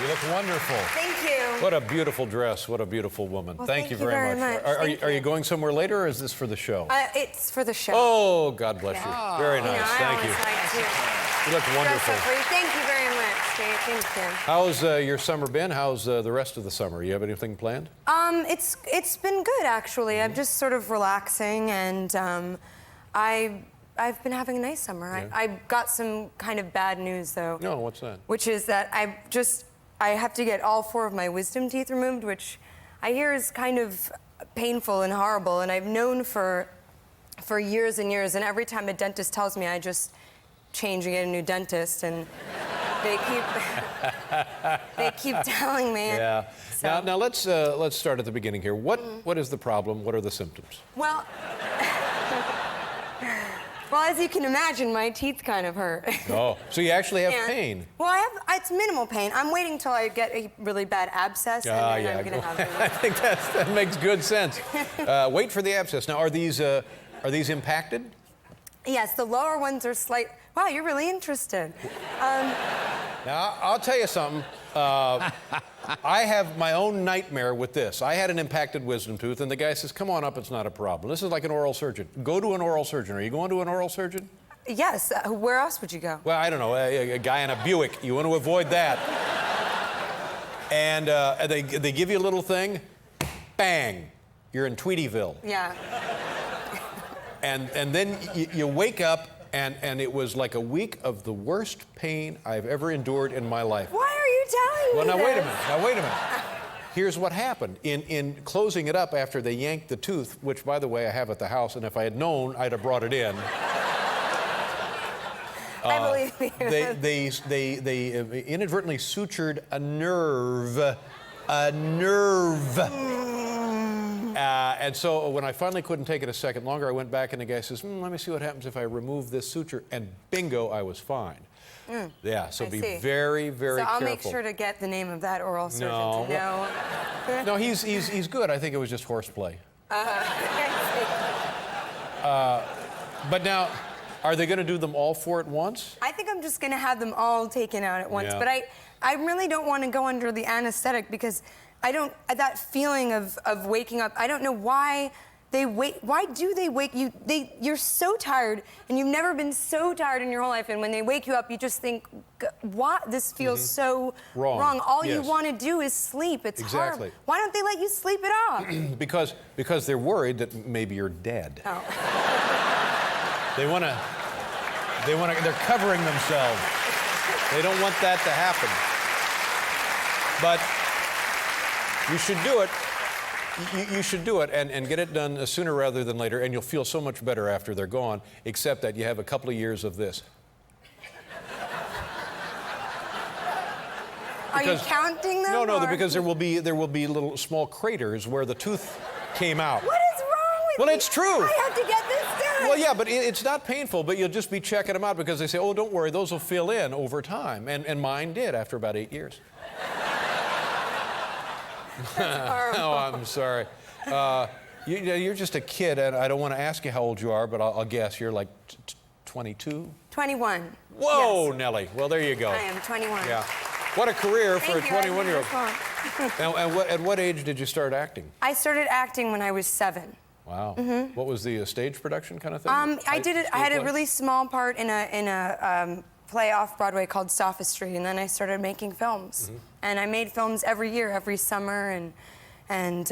You look wonderful. Thank you. What a beautiful dress. What a beautiful woman. Well, thank you very much. Are you going somewhere later, or is this for the show? It's for the show. Oh, God bless you. Very nice. Thank you. You look wonderful. Thank you very much. Thank you. How's your summer been? How's the rest of the summer? You have anything planned? It's been good, actually. I'm just sort of relaxing, and I've been having a nice summer. Yeah. I got some kind of bad news, though. No, what's that? Which is that I have to get all 4 of my wisdom teeth removed, which I hear is kind of painful and horrible, and I've known for years and years, and every time a dentist tells me, I just change and get a new dentist, and they keep telling me. Yeah. So. Now let's start at the beginning here. What is the problem? What are the symptoms? Well, well, as you can imagine, my teeth kind of hurt. Oh, so you actually have pain? Well, it's minimal pain. I'm waiting till I get a really bad abscess, and then I'm gonna have it. I think that makes good sense. Wait for the abscess. Now, are these impacted? Yes, the lower ones are slight. Wow, you're really interested. Now, I'll tell you something. I have my own nightmare with this. I had an impacted wisdom tooth, and the guy says, come on up, it's not a problem. This is like an oral surgeon. Go to an oral surgeon. Are you going to an oral surgeon? Yes. Where else would you go? Well, I don't know. A guy in a Buick. You want to avoid that. And they give you a little thing. Bang. You're in Tweedyville. Yeah. And then you wake up, and it was like a week of the worst pain I've ever endured in my life. Why are you telling me Well, now this? wait a minute. Here's what happened. In closing it up after they yanked the tooth, which, by the way, I have at the house, and if I had known, I'd have brought it in. I believe you. They inadvertently sutured a nerve. A nerve. And so when I finally couldn't take it a second longer, I went back, and the guy says, let me see what happens if I remove this suture. And bingo, I was fine. Yeah, so be very, very careful. So I'll make sure to get the name of that oral surgeon to know. No, he's good. I think it was just horseplay. But now, are they going to do them all 4 at once? I think I'm just going to have them all taken out at once. Yeah. But I really don't want to go under the anesthetic, because that feeling of waking up, I don't know why they wake. Why do they wake you? You're so tired, and you've never been so tired in your whole life, and when they wake you up, you just think, what? This feels so wrong. All you want to do is sleep. It's hard. Why don't they let you sleep it off? because they're worried that maybe you're dead. Oh. They're covering themselves. They don't want that to happen. But you should do it. You should do it and get it done sooner rather than later, and you'll feel so much better after they're gone, except that you have a couple of years of this. Are you counting them? No, because there will be little small craters where the tooth came out. What is wrong with you? Well, it's true. I have to get this done. Well, yeah, but it's not painful, but you'll just be checking them out because they say, oh, don't worry, those will fill in over time. And mine did after about 8 years. Oh, I'm sorry. You're just a kid, and I don't want to ask you how old you are, but I'll guess you're like 22? 21. Whoa, yes. Nellie. Well, there you go. I am 21. Yeah. What a career for a 21-year-old. Now, at what age did you start acting? I started acting when I was 7. Wow. What was the stage production kind of thing? I did it. I had a really small part in a play off Broadway called Sophistry, and then I started making films. And I made films every year, every summer, and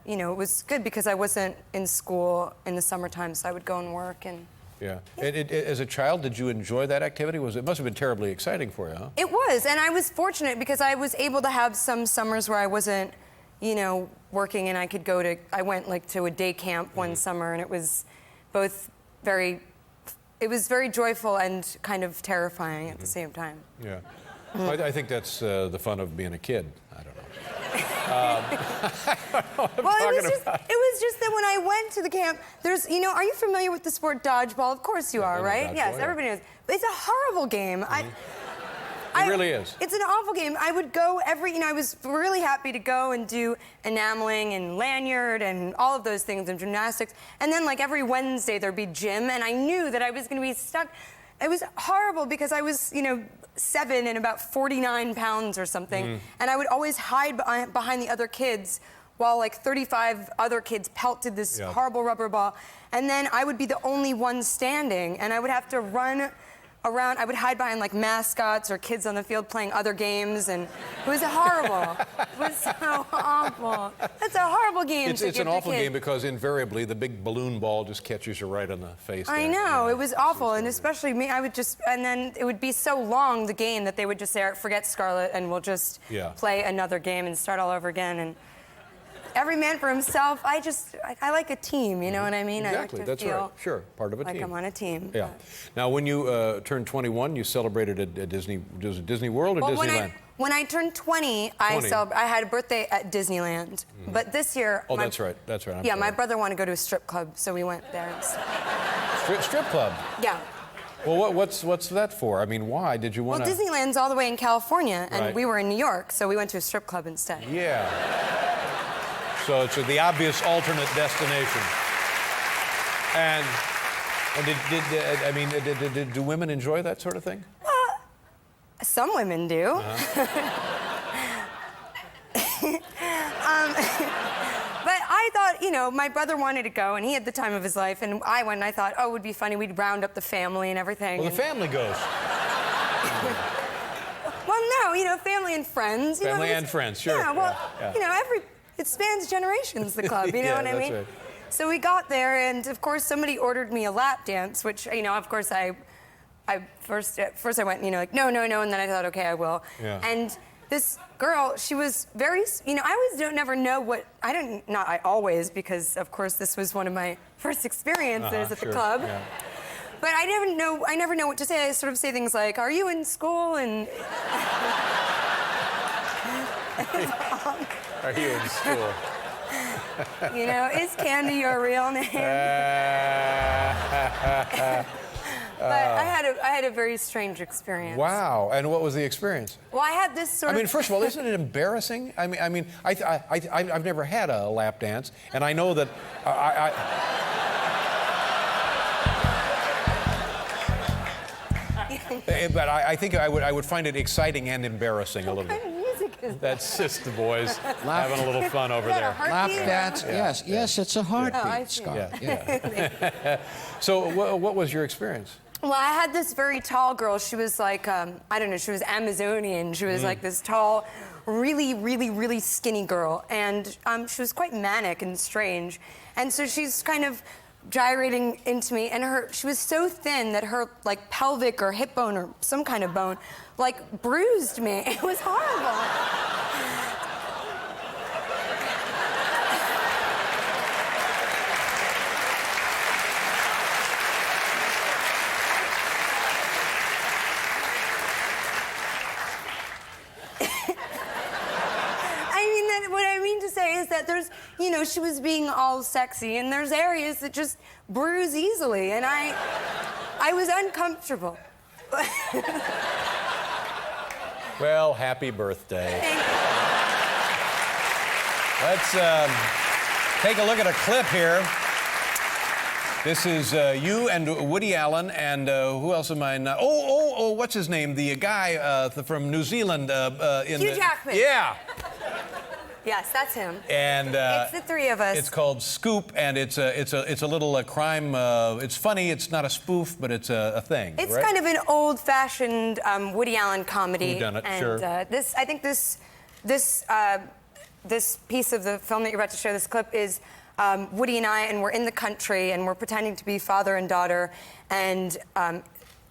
you know, it was good because I wasn't in school in the summertime, so I would go and work. And yeah. As a child, did you enjoy that activity? It must have been terribly exciting for you, huh? It was, and I was fortunate because I was able to have some summers where I wasn't, you know, working, and I could go to. I went like to a day camp one summer, and it was both very. It was very joyful and kind of terrifying at the same time. Yeah. I think that's the fun of being a kid. I don't know. Well, it was just that when I went to the camp, there's, you know, are you familiar with the sport dodgeball? Of course you are, right? Dodgeball, yes, everybody knows. But it's a horrible game. It really is. It's an awful game. I would go I was really happy to go and do enameling and lanyard and all of those things and gymnastics. And then like every Wednesday there'd be gym, and I knew that I was going to be stuck. It was horrible because I was, you know, 7 and about 49 pounds or something, and I would always hide behind the other kids while like 35 other kids pelted this horrible rubber ball, and then I would be the only one standing, and I would have to run around. I would hide behind like mascots or kids on the field playing other games, and it was horrible. It was so awful. It's a horrible game. It's an awful game because invariably the big balloon ball just catches you right on the face. I know, it was awful, and especially me, and then it would be so long, the game, that they would just say, forget Scarlett, and we'll just play another game and start all over again. And every man for himself. I like a team, you know what I mean? Exactly, I like to that's feel right. Sure, part of a like team. I'm on a team. Yeah. Now, when you turned 21, you celebrated at Disney. Was it Disney World or Disneyland? When I turned 20, I had a birthday at Disneyland. But this year... Oh, that's right. That's right. My brother wanted to go to a strip club, so we went there instead. Strip club? Yeah. Well, what's that for? I mean, why did you want to... Well, Disneyland's all the way in California, and we were in New York, so we went to a strip club instead. Yeah. So it's the obvious alternate destination. And do women enjoy that sort of thing? Well, some women do. But I thought, you know, my brother wanted to go, and he had the time of his life, and I went, and I thought, oh, it would be funny. We'd round up the family and everything. Well, the family goes. Well, no, you know, family and friends. Family and friends, sure. Yeah, well, you know, it spans generations, the club, you know what I mean? Right. So we got there, and of course, somebody ordered me a lap dance, which, you know, of course, I first I went, you know, like, no, and then I thought, okay, I will. Yeah. And this girl, she was very, you know, I never know what, not I always, because of course this was one of my first experiences at the club. Yeah. But I never know what to say. I sort of say things like, are you in school? And Are you in school? You know, is Candy your real name? But I had a very strange experience. Wow! And what was the experience? Well, I had this sort of. I mean, first of all, isn't it embarrassing? I've never had a lap dance, and I know that but I think I would find it exciting and embarrassing a little bit. What kind of music is that? That's just the boys having a little fun over there. Lap dance, yes, it's a heartbeat, Scott. Yeah. So what was your experience? Well, I had this very tall girl. She was like, I don't know, she was Amazonian. She was like this tall, really skinny girl. And she was quite manic and strange. And so she's kind of gyrating into me, and she was so thin that her like pelvic or hip bone or some kind of bone like bruised me. It was horrible. What I mean to say is that there's, you know, she was being all sexy, and there's areas that just bruise easily, and I was uncomfortable. Well, happy birthday. Let's take a look at a clip here. This is you and Woody Allen, and who else am I not? Oh, what's his name? The guy from New Zealand. Hugh Jackman. Yeah. Yes, that's him. And it's the three of us. It's called Scoop, and it's a little crime. It's funny. It's not a spoof, but it's a thing. It's right? kind of an old-fashioned Woody Allen comedy. Whodunit, and, sure. I think this piece of the film that you're about to show, this clip, is Woody and I, and we're in the country, and we're pretending to be father and daughter, and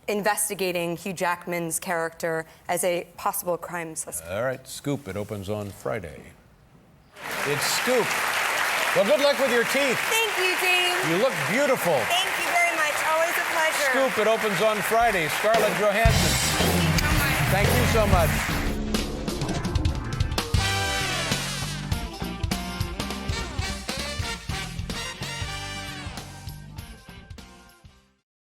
investigating Hugh Jackman's character as a possible crime suspect. All right, Scoop. It opens on Friday. It's Scoop. Well, good luck with your teeth. Thank you, James. You look beautiful. Thank you very much. Always a pleasure. Scoop. It opens on Friday. Scarlett Johannson. Thank you so much. Thank you so much.